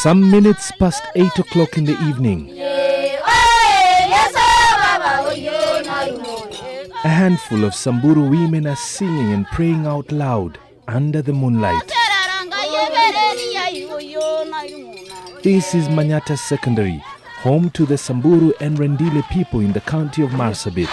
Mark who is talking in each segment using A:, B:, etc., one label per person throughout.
A: Some minutes past 8 o'clock in the evening, a handful of Samburu women are singing and praying out loud under the moonlight. This is Manyata Secondary, home to the Samburu and Rendile people in the county of Marsabit.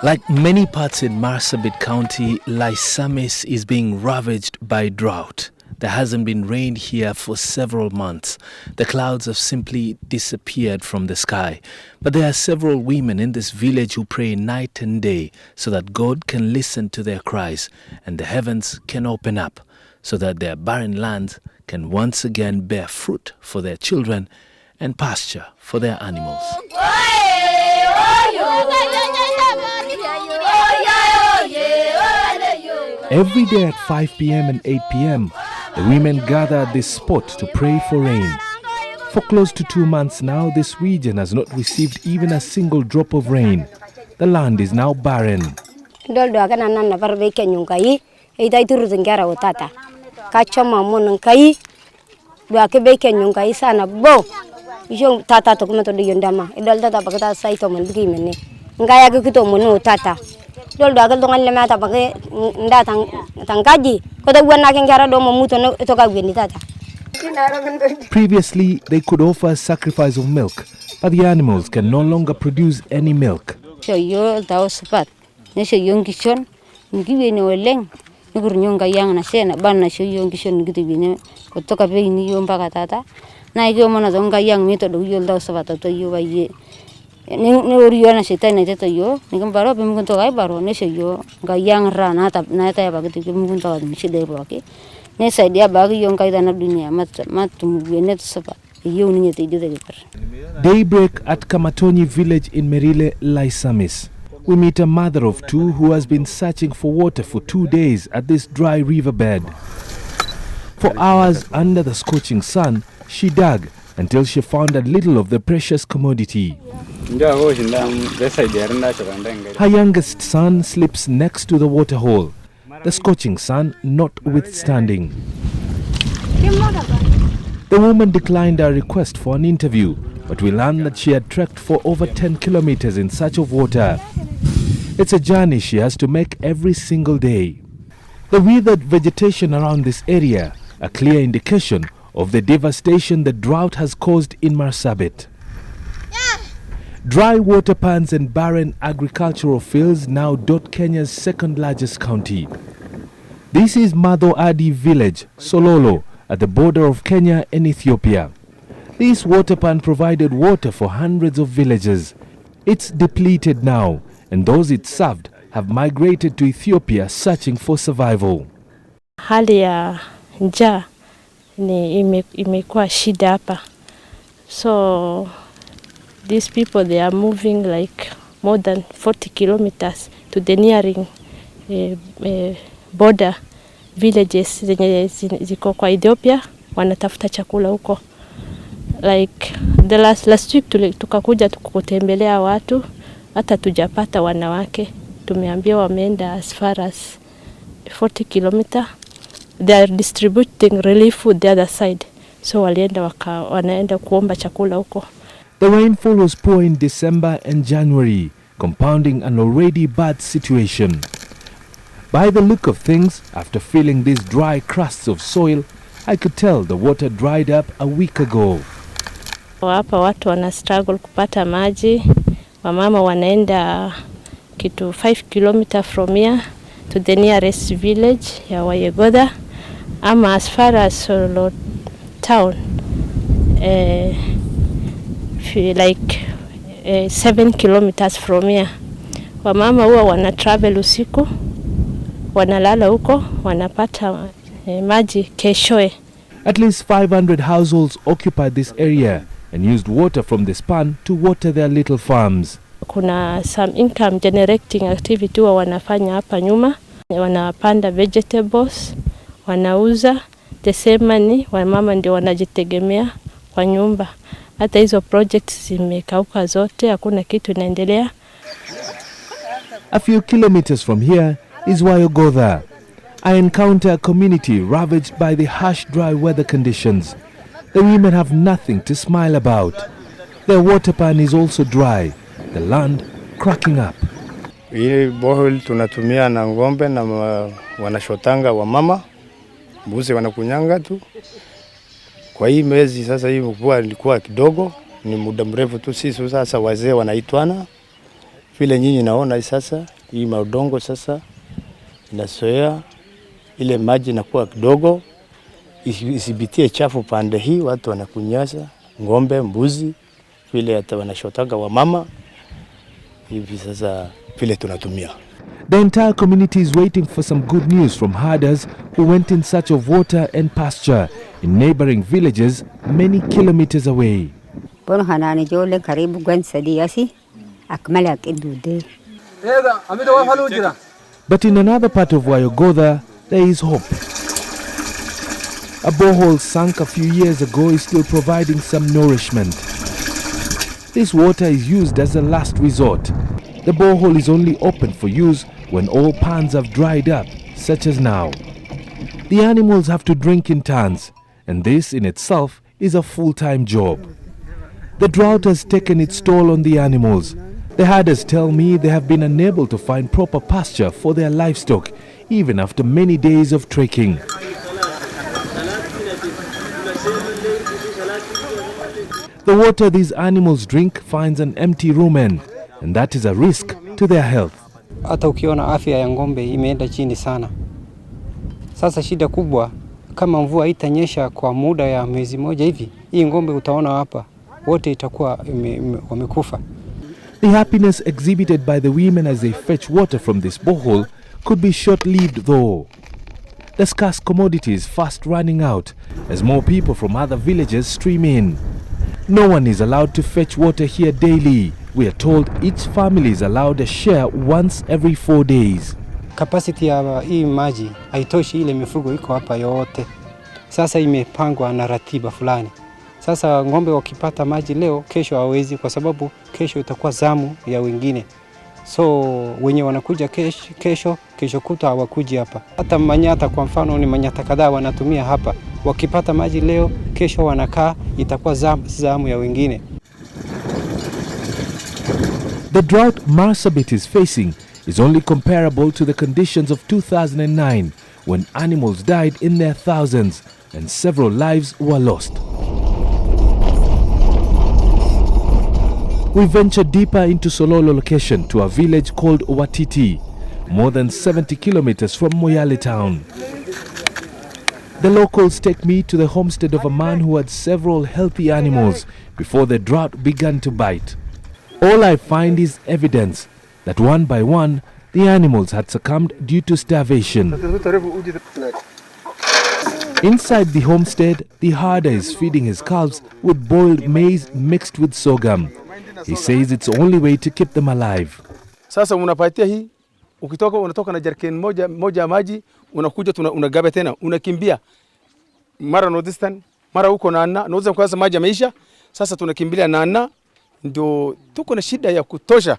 A: Like many parts in Marsabit County, Lysamis is being ravaged by drought. There hasn't been rain here for several months. The clouds have simply disappeared from the sky. But there are several women in this village who pray night and day so that God can listen to their cries and the heavens can open up so that their barren lands can once again bear fruit for their children and pasture for their animals. Every day at 5 p.m. and 8 p.m., the women gather at this spot to pray for rain. For close to 2 months now, this region has not received even a single drop of rain. The land is now barren. Previously, they could offer a sacrifice of milk, but the animals can no longer produce any milk. Daybreak at Kamatoni village in Merile, Lysamis. We meet a mother of two who has been searching for water for 2 days at this dry riverbed. For hours under the scorching sun, she dug until she found a little of the precious commodity. Her youngest son sleeps next to the water hole, the scorching sun notwithstanding. The woman declined our request for an interview, but we learned that she had trekked for over 10 kilometers in search of water. It's a journey she has to make every single day. The withered vegetation around this area, a clear indication of the devastation the drought has caused in Marsabit. Dry water pans and barren agricultural fields now dot Kenya's second largest county. This is Madho Adi village, Sololo, at the border of Kenya and Ethiopia. This water pan provided water for hundreds of villages. It's depleted now, and those it served have migrated to Ethiopia searching for survival.
B: Hali ya njaa imekuwa shida hapa. So these people, they are moving like more than 40 kilometers to the nearing border villages zenye ziko kwa Ethiopia, wanatafuta chakula huko. Like the last week tukakuja kutembelea watu, hata tujapata wanawake. Tumeambiwa wameenda as far as 40 kilometers. They are distributing relief food the other side. So wanaenda kuomba chakula huko.
A: The rainfall was poor in December and January, compounding an already bad situation. By the look of things, after feeling these dry crusts of soil, I could tell the water dried up a week ago.
B: Hapa watu wana struggle kupata maji. Wamama wanaenda kitu 5 kilometers from here to the nearest village ya Wayegoda, ama as far as Solo town, like 7 kilometers from here. Wamama huwa wana travel usiku, wanalala huko, wanapata maji keshoe.
A: At least 500 households occupied this area and used water from this pan to water their little farms.
B: Kuna some income generating activity wa wanafanya hapa nyuma. Wanapanda vegetables, wanauza, the same money, wamama ndio wanajitegemea kwa nyumba. Hata hizo projects zimekauka zote, hakuna kitu inaendelea.
A: A few kilometers from here is Wayogodha. I encounter a community ravaged by the harsh dry weather conditions. The women have nothing to smile about. Their water pan is also dry, the land cracking up.
C: Hii borehole tunatumia na ngombe na wanashotanga wa mama, mbuzi wanakunyanga tu. Kwa hii mwezi sasa hii mvua ilikuwa kidogo, ni muda mrefu tu sisi sasa wazee wanaitwana. Vile nyinyi naona sasa hii maudongo sasa inasoea, ile maji inakuwa kidogo, isibitie chafu pande hii, watu wanakunyasa, ngombe, mbuzi, vile hata wanashotanga wa mama. Hivi sasa vile tunatumia.
A: The entire community is waiting for some good news from herders who went in search of water and pasture in neighboring villages many kilometers away. But in another part of Wayogodha, there is hope. A borehole sunk a few years ago is still providing some nourishment. This water is used as a last resort. The borehole is only open for use when all ponds have dried up, such as now. The animals have to drink in turns, and this in itself is a full-time job. The drought has taken its toll on the animals. The herders tell me they have been unable to find proper pasture for their livestock, even after many days of trekking. The water these animals drink finds an empty rumen, and that is a risk to their health.
D: Hata ukiona afya ya ngombe imeenda chini sana. Sasa shida kubwa, kama mvua itanyesha kwa muda ya mwezi moja hivi, hii ngombe utaona hapa wote itakuwa wamekufa.
A: The happiness exhibited by the women as they fetch water from this borehole could be short-lived though. The scarce commodity is fast running out as more people from other villages stream in. No one is allowed to fetch water here daily. We are told each family is allowed a share once every 4 days.
D: Capacity ya hii maji haitoshi ile mifugo iko hapa yote. Sasa imepangwa na ratiba fulani. Sasa ngombe wakipata maji leo, kesho hawezi kwa sababu kesho itakuwa zamu ya wengine. So wenye wanakuja kesho kuta hawakuji hapa. Hata manyata kwa mfano ni manyata kadhaa wanatumia hapa. Wakipata maji leo, kesho wanakaa, itakuwa zamu ya wengine.
A: The drought Marsabit is facing is only comparable to the conditions of 2009 when animals died in their thousands and several lives were lost. We venture deeper into Sololo location to a village called Watiti, more than 70 kilometers from Moyale town. The locals take me to the homestead of a man who had several healthy animals before the drought began to bite. All I find is evidence that one by one the animals had succumbed due to starvation. Inside the homestead, the herder is feeding his calves with boiled maize mixed with sorghum. He says it's the only way to keep them alive.
E: Sasa unapatia hii, unatoka na jerrycan moja maji, unakuja unagabe tena, unakimbia. Mara no distance, mara huko na unaweza kwanza maji yameisha, sasa tunakimbilia na ndio tuko na shida ya kutosha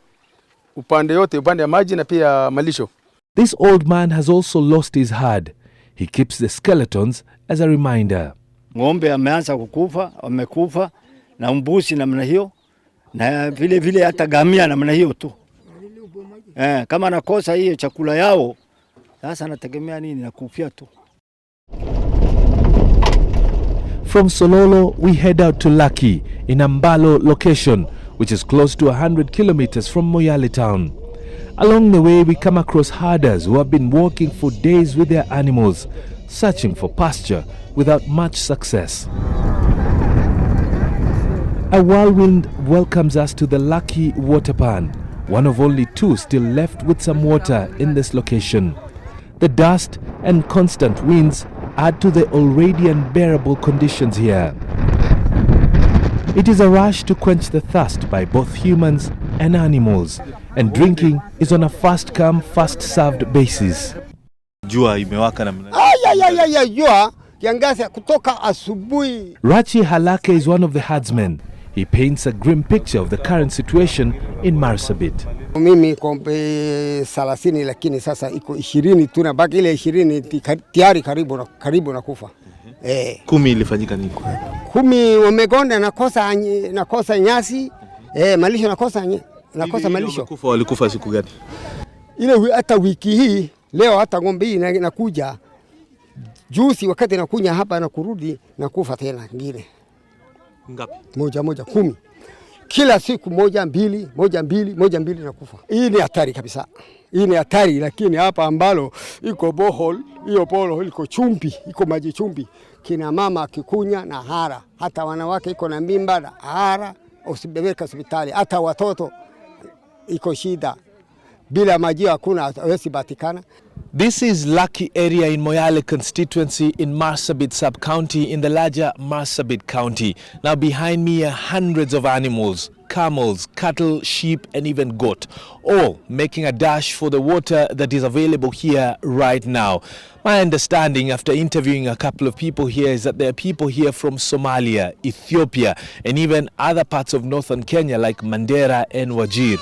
E: upande yote, upande ya maji na pia malisho.
A: This old man has also lost his herd. He keeps the skeletons as a reminder.
C: Ngombe ameanza kukufa, wamekufa na mbuzi namna hiyo na vile hata gamia namna hiyo tu. Kama nakosa hiyo chakula yao, sasa nategemea nini? Nakufia tu.
A: From Sololo, we head out to Laki in Ambalo location, which is close to 100 kilometers from Moyale town. Along the way, we come across herders who have been walking for days with their animals, searching for pasture without much success. A whirlwind welcomes us to the Laki water pan, one of only two still left with some water in this location. The dust and constant winds add to the already unbearable conditions here. It is a rush to quench the thirst by both humans and animals, and drinking is on a fast come, fast served basis.
F: Jua imewaka namna.
G: Jua kiangaza kutoka asubuhi.
A: Rachi Halake is one of the herdsmen. He paints a grim picture of the current situation in Marsabit.
G: Mimi kombe 30 lakini sasa iko 20 tu na baki ile 20 tayari karibu na kufa.
F: 10 ilifanyika nini?
G: 10 wamegonda nakosa nyasi, malisho nakosa malisho.
F: Walikufa siku gani?
G: Ile hata wiki hii leo hata ng'ombe hii inakuja juzi wakati nakunya hapa na kurudi na kufa tena ngine.
F: Ngapi?
G: Moja 10. Kila siku moja mbili na kufa. Hii ni hatari kabisa. Hii ni hatari, lakini hapa ambalo iko bohol, hiyo bohol iko chumbi, iko maji chumbi. Kina mama kikunya na hara, hata wanawake iko na mimba na hara, usibebeka hospitali, hata watoto iko shida. Bila maji hakuna hawezi patikana.
A: This is Lucky area in Moyale constituency in Marsabit sub-county in the larger Marsabit county. Now behind me are hundreds of animals, camels, cattle, sheep and even goat, all making a dash for the water that is available here right now. My understanding after interviewing a couple of people here is that there are people here from Somalia, Ethiopia and even other parts of northern Kenya like Mandera and Wajir,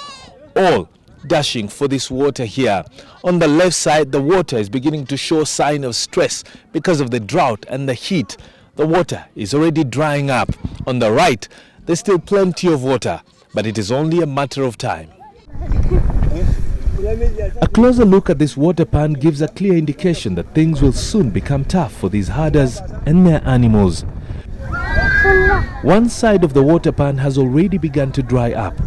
A: all dashing for this water here. On the left side, the water is beginning to show sign of stress because of the drought and the heat. The water is already drying up. On the right, there's still plenty of water, but it is only a matter of time. A closer look at this water pan gives a clear indication that things will soon become tough for these herders and their animals. One side of the water pan has already begun to dry up.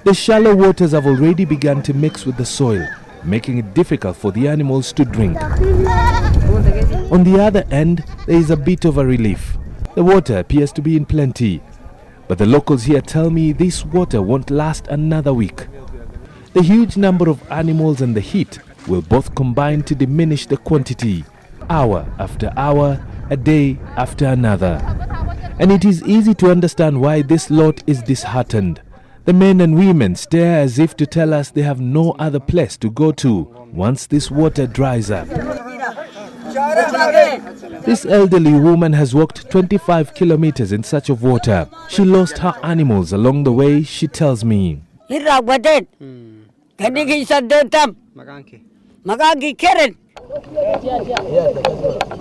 A: The shallow waters have already begun to mix with the soil, making it difficult for the animals to drink. On the other end, there is a bit of a relief. The water appears to be in plenty, but the locals here tell me this water won't last another week. The huge number of animals and the heat will both combine to diminish the quantity, hour after hour, a day after another. And it is easy to understand why this lot is disheartened. The men and women stare as if to tell us they have no other place to go to once this water dries up. This elderly woman has walked 25 kilometers in search of water. She lost her animals along the way, she tells me.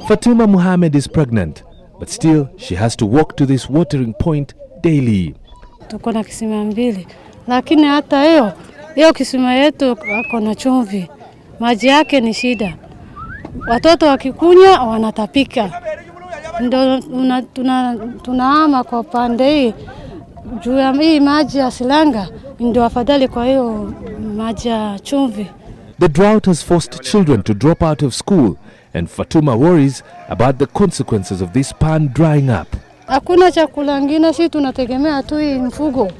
A: Fatuma Muhammad is pregnant, but still she has to walk to this watering point daily.
H: Tuko na kisima mbili, lakini hata hiyo kisima yetu ako na chumvi, maji yake ni shida. Watoto wakikunya wanatapika, ndio tunahama kwa pande hii juu ya hii maji ya silanga, ndio afadhali kwa hiyo maji ya chumvi.
A: The drought has forced children to drop out of school, and Fatuma worries about the consequences of this pan drying up.
H: Hakuna chakula ngine, si tunategemea tu hii mfugo.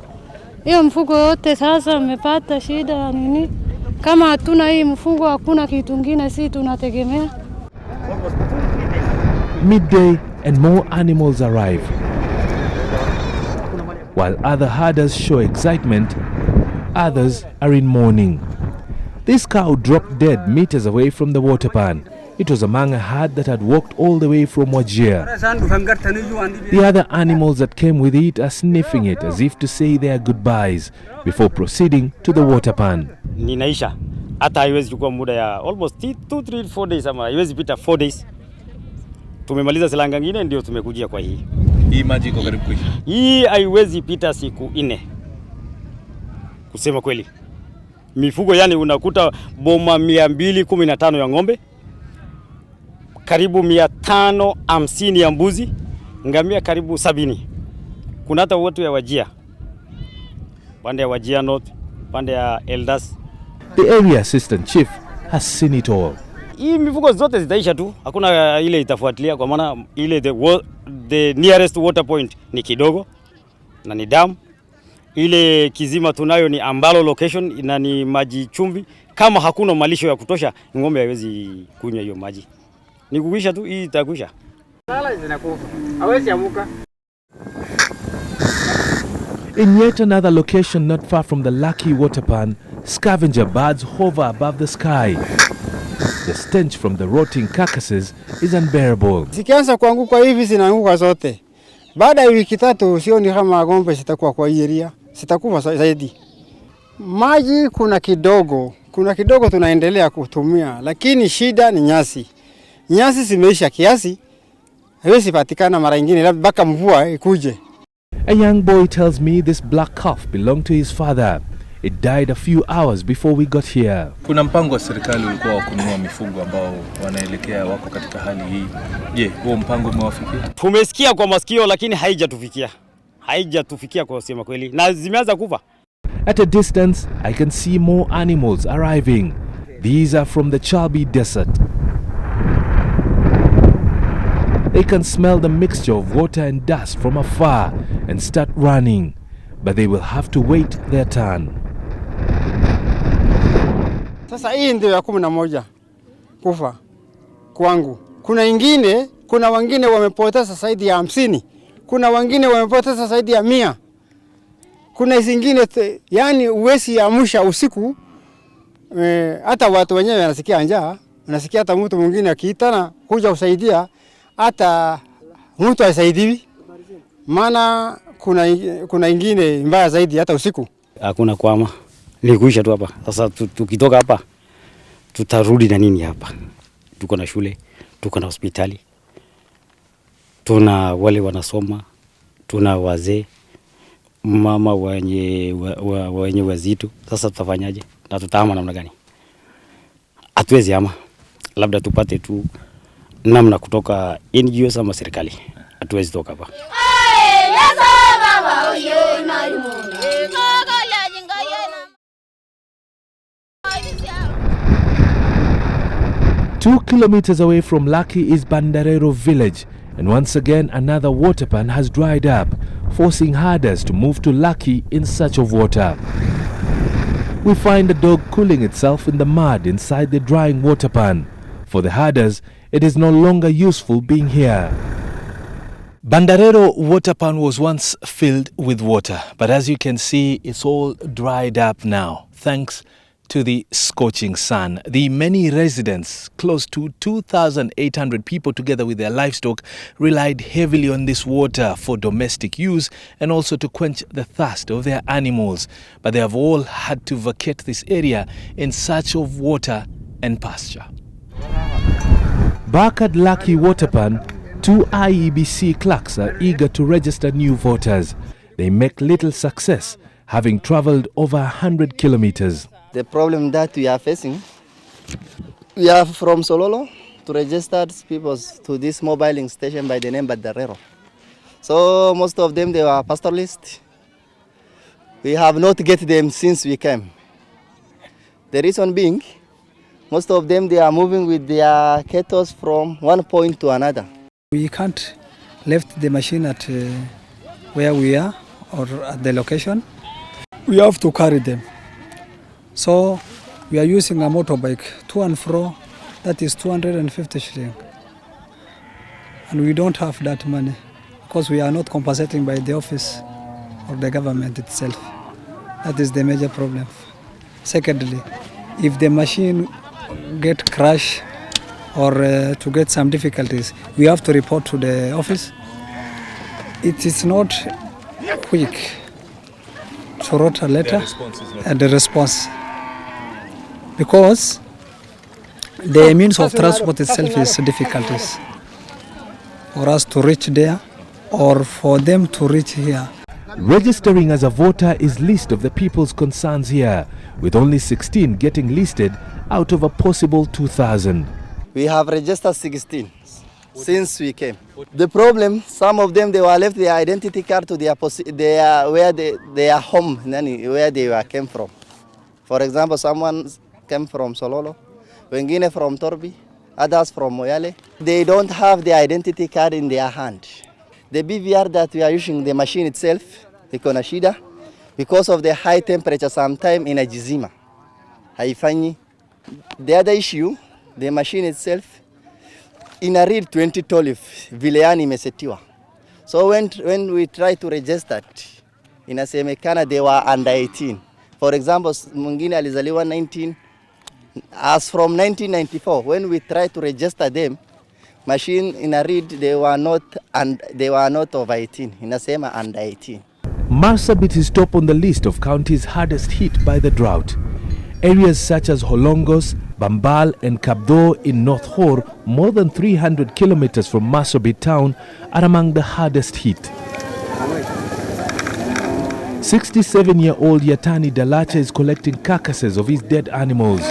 H: Hiyo mfugo yote sasa umepata shida nini? Kama hatuna hii mfugo hakuna kitu ngine, si tunategemea.
A: Midday and more animals arrive. While other herders show excitement, others are in mourning. This cow dropped dead meters away from the water pan. It was among a herd that had walked all the way from Wajir. The other animals that came with it are sniffing it as if to say their goodbyes before proceeding to the water pan.
I: Ninaisha. Hata haiwezi chukua muda ya almost 4 days ama haiwezi pita 4 days. Tumemaliza silanga ngine ndio tumekujia kwa hii.
F: Hii maji iko karibu kuisha.
I: Hii haiwezi pita siku 4. Kusema kweli. Mifugo yani unakuta boma 215 ya ng'ombe, karibu 550 ya mbuzi, ngamia karibu 70. Kuna hata watu ya Wajia. Pande ya Wajia North, pande ya Eldas.
A: The area assistant chief has seen it all.
I: Hii mifugo zote zitaisha tu. Hakuna ile itafuatilia kwa maana ile the nearest water point ni kidogo na ni dam. Ile kizima tunayo ni ambalo location ina ni maji chumvi. Kama hakuna malisho ya kutosha, ng'ombe haiwezi kunywa hiyo maji. Ni kuisha tu, hii itakuisha.
A: In yet another location not far from the Lucky water pan, scavenger birds hover above the sky. The stench from the rotting carcasses is unbearable.
G: Zikianza kuanguka hivi zinaanguka zote. Baada ya wiki 3 sioni kama ng'ombe zitakuwa kwa hii area, zitakufa zaidi.
D: Maji kuna kidogo tunaendelea kutumia, lakini shida ni nyasi. Nyasi zimeisha kiasi, haiwezi patikana mara nyingine, labda mpaka mvua ikuje.
A: A young boy tells me this black calf belonged to his father. It died a few hours before we got here.
F: Kuna mpango wa serikali ulikuwa wa kununua mifugo ambao wanaelekea wako katika hali hii. Je, huo mpango umewafikia?
I: Tumesikia kwa masikio lakini haijatufikia kwa kusema kweli, na zimeanza kufa.
A: At a distance, I can see more animals arriving. These are from the Chalbi Desert. They can smell the mixture of water and dust from afar and start running, but they will have to wait their turn.
D: Sasa hii ndio ya 11 kufa kwangu. Kuna wengine wamepoteza zaidi ya 50. Kuna wengine wamepoteza zaidi ya 100. Kuna zingine yani uwezi amsha usiku, hata watu wenyewe wanasikia njaa, wanasikia hata mtu mwingine akiitana kuja kusaidia, hata mtu asaidiwi. Maana kuna ingine mbaya zaidi hata usiku.
I: Hakuna kwama. Ni kuisha tu hapa. Sasa tukitoka hapa tutarudi na nini hapa? Tuko na shule, tuko na hospitali. Tuna wale wanasoma, tuna wazee, mama wenye wazito. Sasa tutafanyaje? Na tutahama namna gani? Hatuwezi ama. Labda tupate tu namna kutoka NGOs ama serikali. Hatuwezi toka hapa.
A: 2 kilometers away from Laki is Bandarero village, and once again another water pan has dried up, forcing herders to move to Laki in search of water. We find a dog cooling itself in the mud inside the drying water pan. For the herders, it is no longer useful being here. Bandarero water pan was once filled with water, but as you can see, it's all dried up now, thanks to the scorching sun. The many residents, close to 2,800 people together with their livestock, relied heavily on this water for domestic use and also to quench the thirst of their animals. But they have all had to vacate this area in search of water and pasture. Back at Laki Water Pan, 2 IEBC clerks are eager to register new voters. They make little success, having traveled over 100 kilometers.
J: The problem that we are facing, we are from Sololo to register people to this mobiling station by the name Bandarero. So most of them, they were pastoralists. We have not get them since we came. The reason being, most of them, they are moving with their cattle from one point to another.
K: We can't left the machine at where we are or at the location. We have to carry them. So we are using a motorbike to and fro, that is 250 shilling. And we don't have that money because we are not compensating by the office or the government itself. That is the major problem. Secondly, if the machine get crashed or to get some difficulties, we have to report to the office. It is not quick to write a letter and the response, because the means of transport itself is difficulties for us to reach there or for them to reach here.
A: Registering as a voter is list of the people's concerns here, with only 16 getting listed out of a possible 2,000.
J: We have registered 16 since we came. The problem, some of them, they were left their identity card to their home, where they came from. For example, someone came from Sololo, wengine from Torbi, others from Moyale. They don't have the identity card in their hand. The BVR that we are using, the machine itself, iko na shida because of the high temperature sometime in a jizima. Haifanyi. The other issue, the machine itself, in a real 2012, vile yani imesetiwa. So when we try to register, inasemekana they were under 18. For example, mwingine alizaliwa 19, as from 1994, when we try to register them, machine in a read, they were not over 18. Inasema under 18.
A: Marsabit is top on the list of counties hardest hit by the drought. Areas such as Holongos, Bambal and Kabdo in North Hor, more than 300 kilometers from Marsabit town, are among the hardest hit. 67-year-old Yatani Dalacha is collecting carcasses of his dead animals.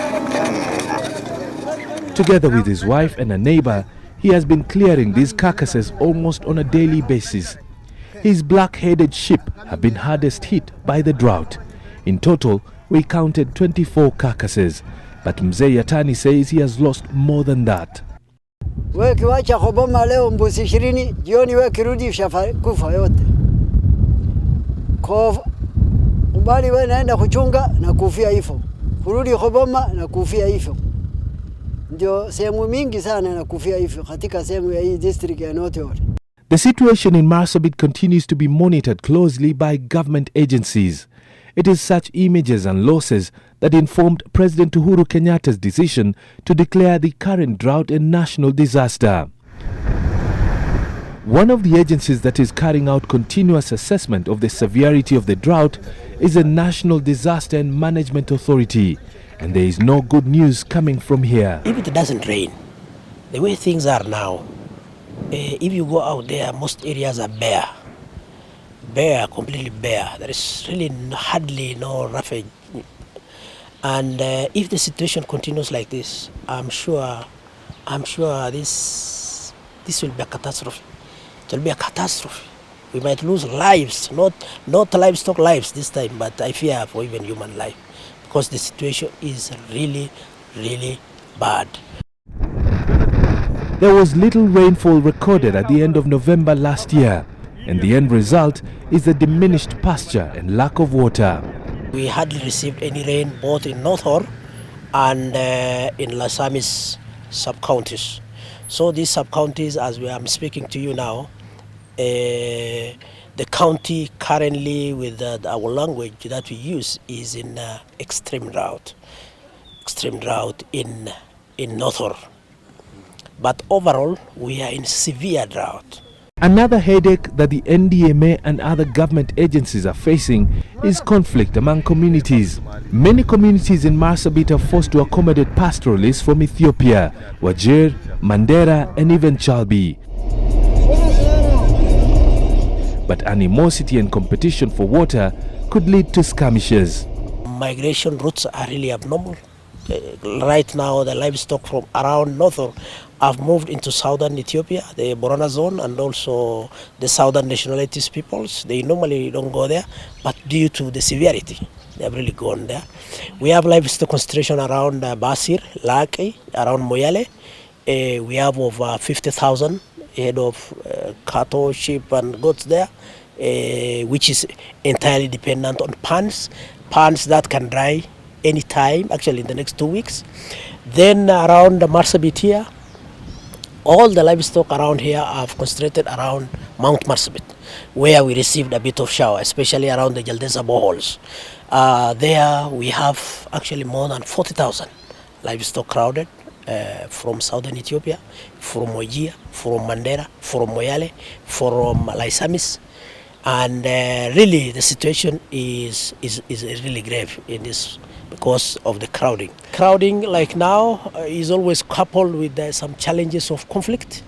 A: Together with his wife and a neighbor, he has been clearing these carcasses almost on a daily basis. His black-headed sheep have been hardest hit by the drought. In total, we counted 24 carcasses, but Mzee Yatani says he has lost more than that.
L: Wewe kiwacha Koboma leo mbuzi 20, jioni wewe kirudi kufa yote. Kwa umbali wewe naenda kuchunga na kufia hivyo. Kurudi Koboma na kufia hivyo. Ndio sehemu mingi sana na kufia hivyo katika sehemu ya hii district ya North Hor.
A: The situation in Marsabit continues to be monitored closely by government agencies. It is such images and losses that informed President Uhuru Kenyatta's decision to declare the current drought a national disaster. One of the agencies that is carrying out continuous assessment of the severity of the drought is the National Disaster and Management Authority, and there is no good news coming from here.
M: If it doesn't rain, the way things are now, if you go out there, most areas are bare, completely bare. There is really hardly no ravaged. And if the situation continues like this, I'm sure this will be a catastrophe. It will be a catastrophe. We might lose lives, not livestock lives this time, but I fear for even human life, because the situation is really, really bad.
A: There was little rainfall recorded at the end of November last year, and the end result is the diminished pasture and lack of water.
M: We hardly received any rain both in North Hor and in Lasamis sub-counties. So these sub-counties, as I'm speaking to you now, the county currently with our language that we use is in extreme drought in North Hor. But overall, we are in severe drought.
A: Another headache that the NDMA and other government agencies are facing is conflict among communities. Many communities in Marsabit are forced to accommodate pastoralists from Ethiopia, Wajir, Mandera and even Chalbi. But animosity and competition for water could lead to skirmishes.
M: Migration routes are really abnormal. Right now, the livestock from around North Hor have moved into southern Ethiopia, the Borana zone, and also the southern nationalities peoples. They normally don't go there, but due to the severity, they have really gone there. We have livestock concentration around Basir, Laki, around Moyale. We have over 50,000 head of cattle, sheep, and goats there, which is entirely dependent on ponds that can dry anytime, actually in the next 2 weeks. Then around the Marsabit here, all the livestock around here are concentrated around Mount Marsabit, where we received a bit of shower, especially around the Jaldesa boreholes. There we have actually more than 40,000 livestock crowded from southern Ethiopia, from Wajir, from Mandera, from Moyale, from Laisamis. And really the situation is really grave in this because of the crowding. Crowding like now is always coupled with some challenges of conflict.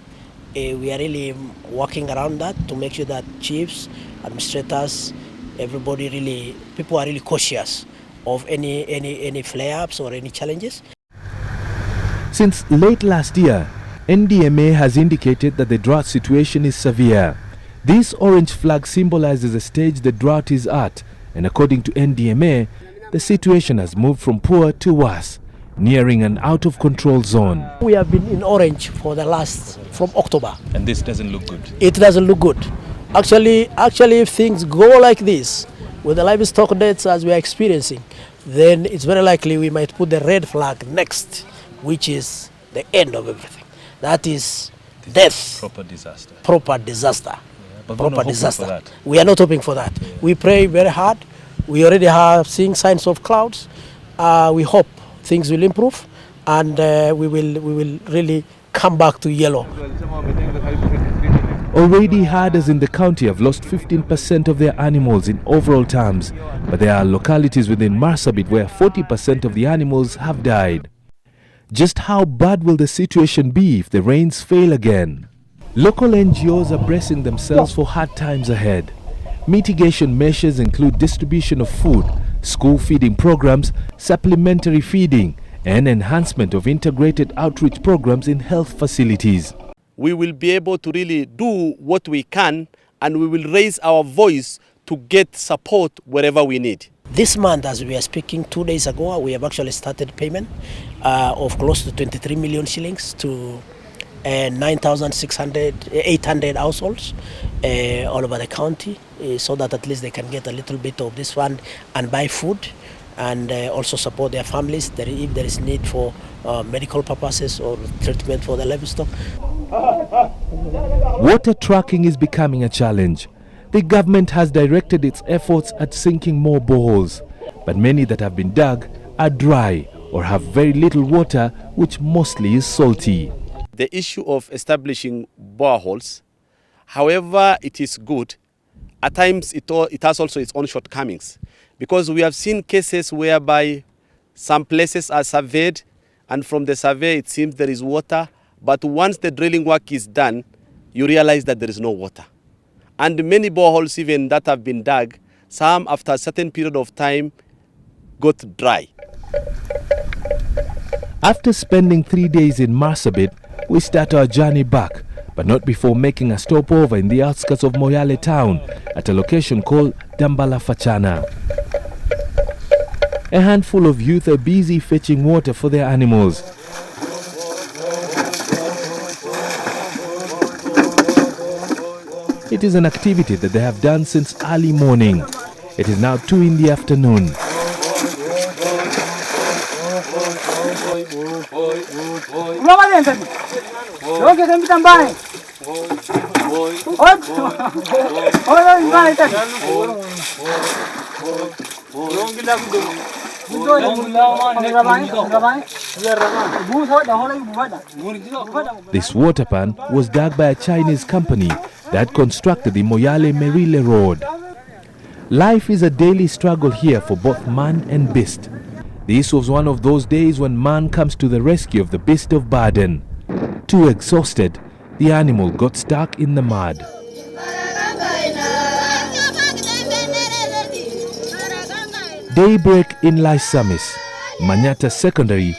M: We are really working around that to make sure that chiefs, administrators, everybody really, people are really cautious of any flare-ups or any challenges.
A: Since late last year, NDMA has indicated that the drought situation is severe. This orange flag symbolizes the stage the drought is at, and according to NDMA, the situation has moved from poor to worse, nearing an out-of-control zone.
M: We have been in orange from October.
F: And this doesn't look good?
M: It doesn't look good. Actually, if things go like this, with the livestock deaths as we are experiencing, then it's very likely we might put the red flag next, which is the end of everything. That is death.
F: Proper disaster.
M: Proper disaster.
F: Yeah, but
M: proper
F: we're not
M: disaster.
F: hoping for that.
M: We are not hoping for that. Yeah. We pray very hard. We already have seen signs of clouds. We hope things will improve, and we will really come back to yellow.
A: Already, herders in the county have lost 15% of their animals in overall terms, but there are localities within Marsabit where 40% of the animals have died. Just how bad will the situation be if the rains fail again? Local NGOs are bracing themselves for hard times ahead. Mitigation measures include distribution of food, school feeding programs, supplementary feeding, and enhancement of integrated outreach programs in health facilities.
N: We will be able to really do what we can, and we will raise our voice to get support wherever we need.
M: This month, as we are speaking 2 days ago, we have actually started payment of close to 23 million shillings to 800 households all over the county, so that at least they can get a little bit of this fund and buy food, and also support their families if there is need for medical purposes or treatment for the livestock.
A: Water tracking is becoming a challenge. The government has directed its efforts at sinking more boreholes, but many that have been dug are dry or have very little water, which mostly is salty.
N: The issue of establishing boreholes, however it is good, at times it has also its own shortcomings, because we have seen cases whereby some places are surveyed, and from the survey it seems there is water, but once the drilling work is done, you realize that there is no water. And many boreholes even that have been dug, some after a certain period of time got dry.
A: After spending 3 days in Marsabit, we start our journey back, but not before making a stopover in the outskirts of Moyale town at a location called Dambala Fachana. A handful of youth are busy fetching water for their animals. It is an activity that they have done since early morning. It is now 2 in the afternoon. This water pan was dug by a Chinese company that constructed the Moyale-Merile road. Life is a daily struggle here for both man and beast. This was one of those days when man comes to the rescue of the beast of burden. Too exhausted, the animal got stuck in the mud. Daybreak in Lysamis, Manyata Secondary,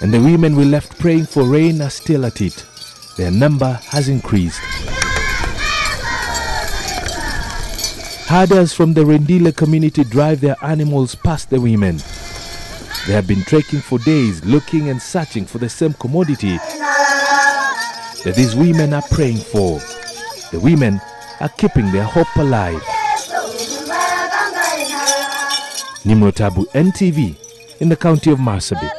A: and the women we left praying for rain are still at it. Their number has increased. Herders from the Rendile community drive their animals past the women. They have been trekking for days, looking and searching for the same commodity that these women are praying for. The women are keeping their hope alive. Nimrod Taabu, NTV, in the county of Marsabit.